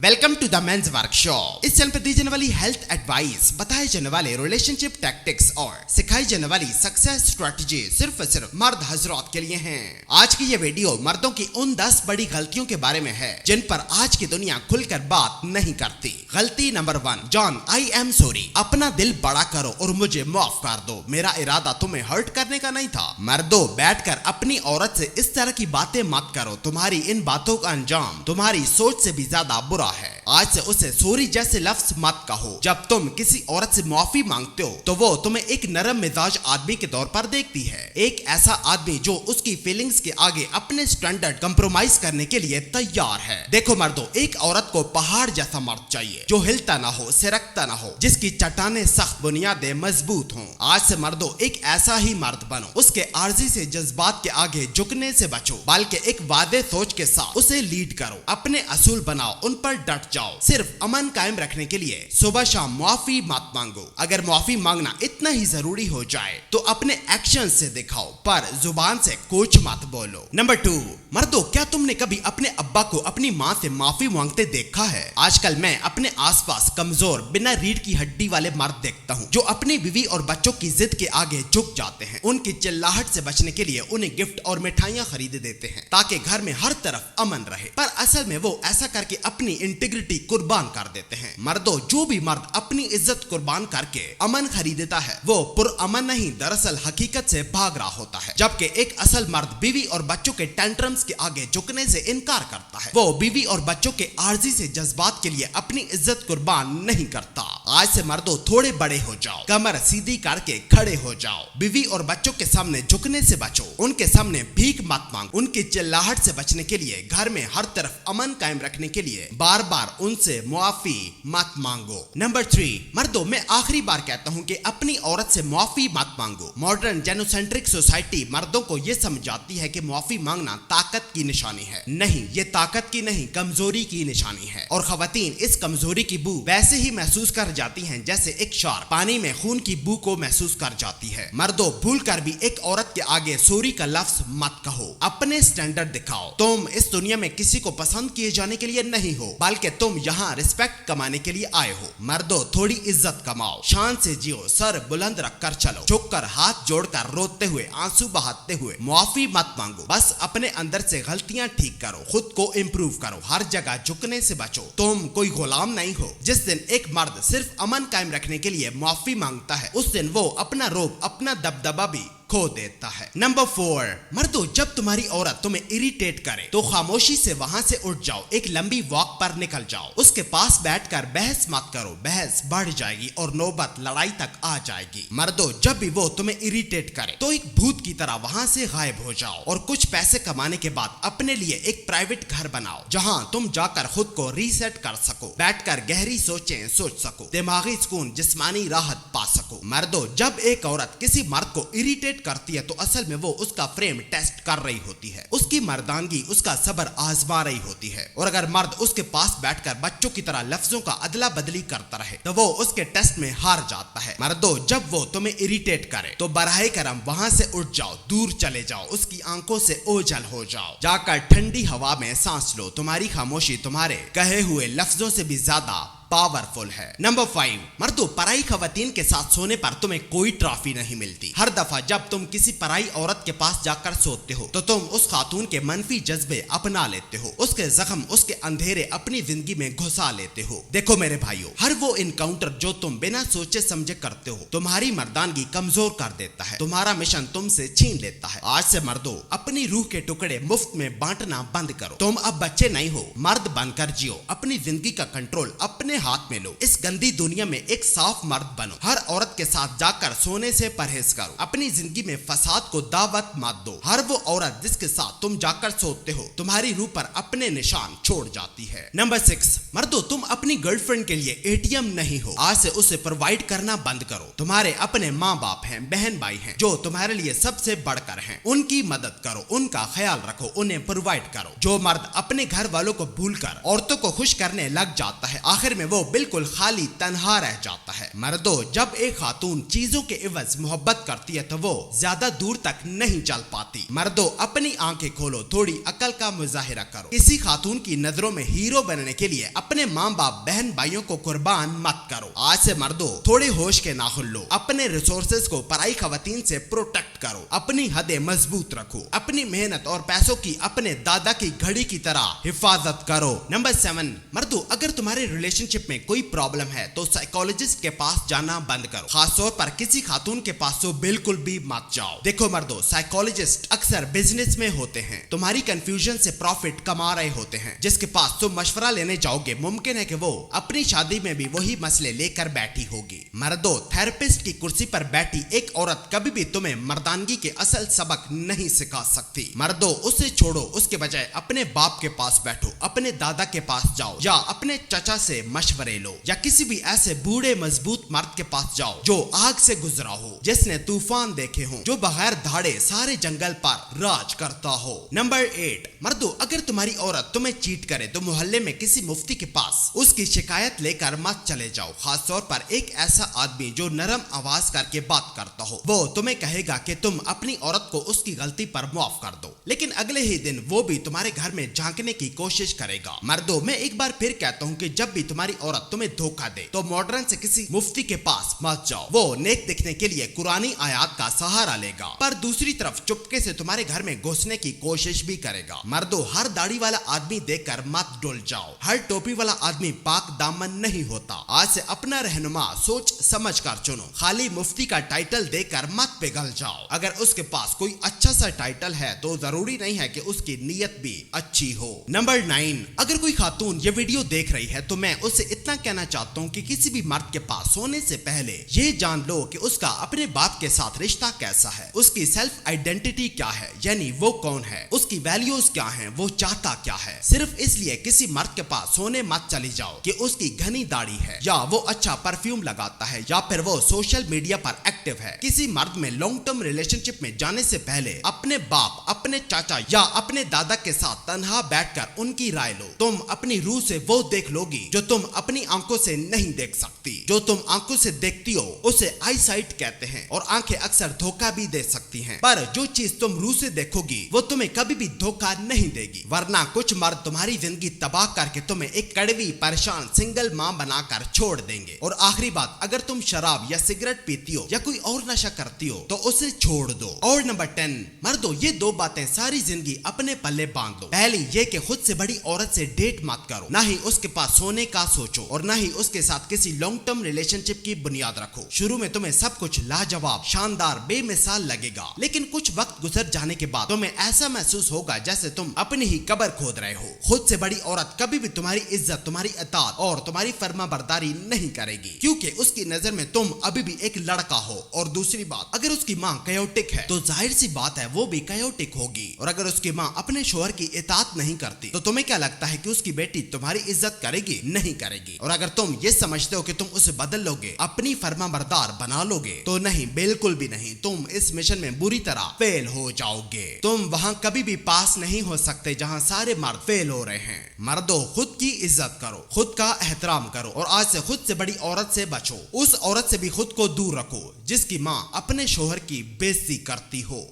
Welcome to the men's workshop. इस channel पर दी जाने वाली हेल्थ एडवाइस, बताए जाने वाले रिलेशनशिप टैक्टिक्स और सिखाई जाने वाली सक्सेस स्ट्रेटजी सिर्फ मर्द हजरात के लिए हैं। आज की ये वीडियो मर्दों की उन 10 बड़ी गलतियों के बारे में है जिन पर आज की दुनिया खुलकर बात नहीं करती। गलती number 1, John I am sorry. अपना दिल बड़ा करो और मुझे माफ कर दो, मेरा इरादा तुम्हें हर्ट करने का नहीं था। मर्दों, बैठकर अपनी औरत से इस तरह की बातें मत करो, तुम्हारी इन बातों का अंजाम तुम्हारी सोच से भी ज्यादा बुरा है। आज से उसे सॉरी जैसे लफ्ज मत कहो। जब तुम किसी औरत से माफी मांगते हो तो वो तुम्हें एक नरम मिजाज आदमी के तौर पर देखती है, एक ऐसा आदमी जो उसकी फीलिंग्स के आगे अपने स्टैंडर्ड कंप्रोमाइज करने के लिए तैयार है। देखो मर्दों, एक औरत को पहाड़ जैसा मर्द चाहिए जो हिलता ना हो, सिरकता ना हो, जिसकी चट्टाने सख्त बुनियादें मजबूत हों। आज से मर्दों एक ऐसा ही मर्द बनो, उसके आर्जी से जज्बात के आगे झुकने से बचो, बल्कि एक वादे सोच के साथ उसे लीड करो। अपने असूल बनाओ, उन पर डट जाओ। सिर्फ अमन कायम रखने के लिए सुबह शाम माफी मत मांगो। अगर माफी मांगना इतना ही जरूरी हो जाए तो अपने एक्शन से दिखाओ, पर जुबान से कुछ मत बोलो। नंबर 2, मर्दों, क्या तुमने कभी अपने अब्बा को अपनी माँ से माफी मांगते देखा है? आजकल मैं अपने आसपास कमजोर बिना रीढ़ की हड्डी वाले मर्द देखता हूँ जो अपनी बीवी और बच्चों की जिद के आगे झुक जाते हैं। उनकी चिल्लाहट से बचने के लिए उन्हें गिफ्ट और मिठाइयाँ खरीद देते हैं ताकि घर में हर तरफ अमन रहे, पर असल में वो ऐसा करके अपनी इंटीग्रिटी कुर्बान कर देते हैं। मर्दों, जो भी मर्द अपनी इज्जत कुर्बान करके अमन खरीदता है वो पुरअमन नहीं, दरअसल हकीकत से भाग रहा होता है। जबकि एक असल मर्द बीवी और बच्चों के टेंट्रम्स के आगे झुकने से इनकार करता है। वो बीवी और बच्चों के आर्जी से जज्बात के लिए अपनी इज्जत कुर्बान नहीं करता। आज से मर्दों थोड़े बड़े हो जाओ, कमर सीधी करके खड़े हो जाओ। बीवी और बच्चों के सामने झुकने से बचो, उनके सामने भीख मत मांगो। उनकी चिल्लाहट से बचने के लिए, घर में हर तरफ अमन कायम रखने के लिए बार बार उनसे मुआफी मत मांगो। नंबर 3, मर्दों, मैं आखिरी बार कहता हूँ कि अपनी औरत से मुआफी मत मांगो। मॉडर्न जेनोसेंट्रिक सोसाइटी मर्दों को यह समझाती है कि मुआफी मांगना ताकत की निशानी है। नहीं, ये ताकत की नहीं, कमजोरी की निशानी है। और खवातीन इस कमजोरी की बू वैसे ही महसूस कर जाती हैं जैसे एक शार्क पानी में खून की बू को महसूस कर जाती है। मर्दों, भूल कर भी एक औरत के आगे सॉरी का लफ्ज मत कहो। अपने स्टैंडर्ड दिखाओ। तुम इस दुनिया में किसी को पसंद किए जाने के लिए नहीं हो, बल्कि तुम यहाँ रिस्पेक्ट कमाने के लिए आए हो। मर्दों, थोड़ी इज्जत कमाओ, शान से जियो, सर बुलंद रखकर चलो, झुककर हाथ जोड़कर रोते हुए, आंसू बहाते हुए मुआफी मत मांगो। बस अपने अंदर से गलतियां ठीक करो, खुद को इम्प्रूव करो, हर जगह झुकने से बचो। तुम कोई गुलाम नहीं हो। जिस दिन एक मर्द सिर्फ अमन कायम रखने के लिए मुआफी मांगता है उस दिन वो अपना रोब, अपना दबदबा भी खो देता है। नंबर 4, मर्दों, जब तुम्हारी औरत तुम्हें इरिटेट करे तो खामोशी से वहां से उठ जाओ, एक लंबी वॉक पर निकल जाओ। उसके पास बैठकर बहस मत करो, बहस बढ़ जाएगी और नौबत लड़ाई तक आ जाएगी। मर्दों, जब भी वो तुम्हें इरिटेट करे तो एक भूत की तरह वहां से गायब हो जाओ और कुछ पैसे कमाने के बाद अपने लिए एक प्राइवेट घर बनाओ जहां तुम जाकर खुद को रीसेट कर सको, बैठकर गहरी सोचें सोच सको, दिमागी सुकून, जिस्मानी राहत पा सको। मर्दों, जब एक औरत किसी मर्द को इरिटेट करती है तो असल में वो उसका फ्रेम टेस्ट कर रही होती है, उसकी मर्दानगी, उसका सब्र आजमा रही होती है। और अगर मर्द उसके पास बैठकर बच्चों की तरह लफ्जों का अदला बदली करता रहे तो वो उसके टेस्ट में हार जाता है। मर्दों, जब वो तुम्हें इरिटेट करे तो बराहे करम वहां से उठ जाओ, दूर चले जाओ, उसकी आंखों से ओझल हो जाओ, जाकर ठंडी हवा में सांस लो। तुम्हारी खामोशी तुम्हारे कहे हुए लफ्जों से भी ज्यादा पावरफुल है। नंबर 5, मर्दों, पराई खवातीन के साथ सोने पर तुम्हें कोई ट्रॉफी नहीं मिलती। हर दफा जब तुम किसी पराई औरत के पास जाकर सोते हो तो तुम उस खातून के मनफी जज्बे अपना लेते हो, उसके जख्म, उसके अंधेरे अपनी जिंदगी में घुसा लेते हो। देखो मेरे भाइयों, हर वो इनकाउंटर जो तुम बिना सोचे समझे करते हो तुम्हारी मर्दानगी कमजोर कर देता है, तुम्हारा मिशन तुमसे छीन लेता है। आज से मर्दों, अपनी रूह के टुकड़े मुफ्त में बांटना बंद करो। तुम अब बच्चे नहीं हो, मर्द बनकर जियो, अपनी जिंदगी का कंट्रोल अपने हाथ में लो। इस गंदी दुनिया में एक साफ मर्द बनो। हर औरत के साथ जाकर सोने से परहेज करो। अपनी जिंदगी में फसाद को दावत मत दो। हर वो औरत जिसके साथ तुम जाकर सोते हो तुम्हारी रूह पर अपने निशान छोड़ जाती है। नंबर 6, मर्दों, तुम अपनी गर्लफ्रेंड के लिए एटीएम नहीं हो। आज से उसे प्रोवाइड करना बंद करो। तुम्हारे अपने माँ बाप हैं, बहन भाई हैं जो तुम्हारे लिए सबसे बढ़कर हैं। उनकी मदद करो, उनका ख्याल रखो, उन्हें प्रोवाइड करो। जो मर्द अपने घर वालों को भूलकर औरतों को खुश करने लग जाता है आखिर में وہ बिल्कुल खाली तन्हा रह जाता है। मर्दों, जब एक खातून चीजों के इवज मोहब्बत करती है तो वो ज्यादा दूर तक नहीं चल पाती। मर्दों, अपनी आंखें खोलो, थोड़ी अकल का मुजाहिरा करो। किसी खातून की नजरों में हीरो बनने के लिए अपने माँ बाप बहन भाइयों को कुर्बान मत करो। आज से मर्दों थोड़े होश के नाखुन लो, अपने रिसोर्सेज को पराई खवातीन से प्रोटेक्ट करो, अपनी हदें मजबूत रखो, अपनी मेहनत और पैसों की अपने दादा की घड़ी की तरह हिफाजत करो। नंबर 7, मर्दों अगर तुम्हारे रिलेशनशिप में कोई प्रॉब्लम है तो साइकोलॉजिस्ट के पास जाना बंद करो, खासतौर पर किसी खातून के पास तो बिल्कुल भी मत जाओ। देखो मर्दों, साइकोलॉजिस्ट अक्सर बिजनेस में होते हैं, तुम्हारी कंफ्यूजन से प्रॉफिट कमा रहे होते हैं। जिसके पास तुम मशवरा लेने जाओगे मुमकिन है कि वो अपनी शादी में भी वही मसले लेकर बैठी होगी। मर्दों, थेरेपिस्ट की कुर्सी पर बैठी एक औरत कभी भी तुम्हें मर्दानगी के असल सबक नहीं सिखा सकती। मर्दों, उसे छोड़ो, उसके बजाय अपने बाप के पास बैठो, अपने दादा के पास जाओ या अपने चाचा से मशवरे लो या किसी भी ऐसे बूढ़े मजबूत मर्द के पास जाओ जो आग से गुजरा हो, जिसने तूफान देखे हो, जो बगैर धाड़े सारे जंगल पर राज करता हो। नंबर 8, मर्दों अगर तुम्हारी औरत तुम्हें चीट करे तो मोहल्ले में किसी मुफ्ती के पास उसकी शिकायत लेकर मत चले जाओ, खासतौर पर एक ऐसा आदमी जो नरम आवाज करके बात करता हो। वो तुम्हें कहेगा कि तुम अपनी औरत को उसकी गलती पर माफ कर दो, लेकिन अगले ही दिन वो भी तुम्हारे घर में झांकने की कोशिश करेगा। मर्दों, मैं एक बार फिर कहता हूँ कि जब भी तुम्हारी औरत तुम्हें धोखा दे तो मॉडर्न से किसी मुफ्ती के पास मत जाओ। वो नेक दिखने के लिए कुरानी आयात का सहारा लेगा, पर दूसरी तरफ चुपके से तुम्हारे घर में घुसने की कोशिश भी करेगा। मर्दों, हर दाढ़ी वाला आदमी देखकर मत डुल जाओ, हर टोपी वाला आदमी पाक दामन नहीं होता। आज से अपना रहनुमा सोच समझ कर चुनो, खाली मुफ्ती का टाइटल देकर मत पिघल जाओ। अगर उसके पास कोई अच्छा सा टाइटल है तो जरूरी नहीं है कि उसकी नीयत भी अच्छी हो। नंबर 9, अगर कोई खातून ये वीडियो देख रही है तो मैं उससे इतना कहना चाहता हूँ कि किसी भी मर्द के पास सोने से पहले ये जान लो कि उसका अपने बाप के साथ रिश्ता कैसा है, उसकी सेल्फ आइडेंटिटी क्या है, यानी वो कौन है, उसकी वैल्यूज क्या हैं, वो चाहता क्या है। सिर्फ इसलिए किसी मर्द के पास सोने मत चली जाओ कि उसकी घनी दाढ़ी है या वो अच्छा परफ्यूम लगाता है या फिर वो सोशल मीडिया पर एक्टिव है। किसी मर्द में लॉन्ग टर्म रिलेशनशिप में जाने से पहले अपने बाप, अपने चाचा या अपने दादा के साथ तन्हा बैठकर उनकी राय लो। तुम अपनी रूह से वो देख लोगी जो तुम अपनी आंखों से नहीं देख सकती। जो तुम आंखों से देखती हो उसे आई साइट कहते हैं और आंखें अक्सर धोखा भी दे सकती हैं, पर जो चीज तुम रूह से देखोगी वो तुम्हें कभी भी धोखा नहीं देगी। वरना कुछ मर्द तुम्हारी जिंदगी तबाह करके तुम्हें एक कड़वी परेशान सिंगल माँ बनाकर छोड़ देंगे। और आखिरी बात, अगर तुम शराब या सिगरेट पीती हो या कोई और नशा करती हो तो उसे छोड़ दो। और नंबर 10, मर्दों ये 2 बातें सारी जिंदगी अपने पल्ले बांध लो। पहली ये कि खुद से बड़ी औरत से डेट मत करो, ना ही उसके पास सोने का सोचो और ना ही उसके साथ किसी लॉन्ग टर्म रिलेशनशिप की बुनियाद रखो। शुरू में तुम्हें सब कुछ लाजवाब, शानदार, बेमिसाल लगेगा, लेकिन कुछ वक्त गुजर जाने के बाद तुम्हें ऐसा महसूस होगा जैसे तुम अपनी ही कब्र खोद रहे हो। खुद से बड़ी औरत कभी भी तुम्हारी इज्जत, तुम्हारी अतात और तुम्हारी फर्माबरदारी नहीं करेगी, क्योंकि उसकी नजर में तुम अभी भी एक लड़का हो। और दूसरी बात, अगर उसकी माँ कयोटिक है तो जाहिर सी बात है वो भी कयोटिक होगी। और अगर उसकी माँ अपने शोहर की इतात नहीं करती तो तुम्हें क्या लगता है कि उसकी बेटी तुम्हारी इज्जत करेगी? नहीं करेगी। और अगर तुम ये समझते हो कि तुम उसे बदल लोगे, अपनी फर्माबरदार बना लोगे, तो नहीं, बिल्कुल भी नहीं। तुम इस मिशन में बुरी तरह फेल हो जाओगे। तुम वहाँ कभी भी पास नहीं हो सकते जहाँ सारे मर्द फेल हो रहे हैं। मर्दों, खुद की इज्जत करो, खुद का एहतराम करो और आज से खुद से बड़ी औरत से बचो। उस औरत से भी खुद को दूर रखो जिसकी माँ अपने शोहर की बेइज्जती करती हो।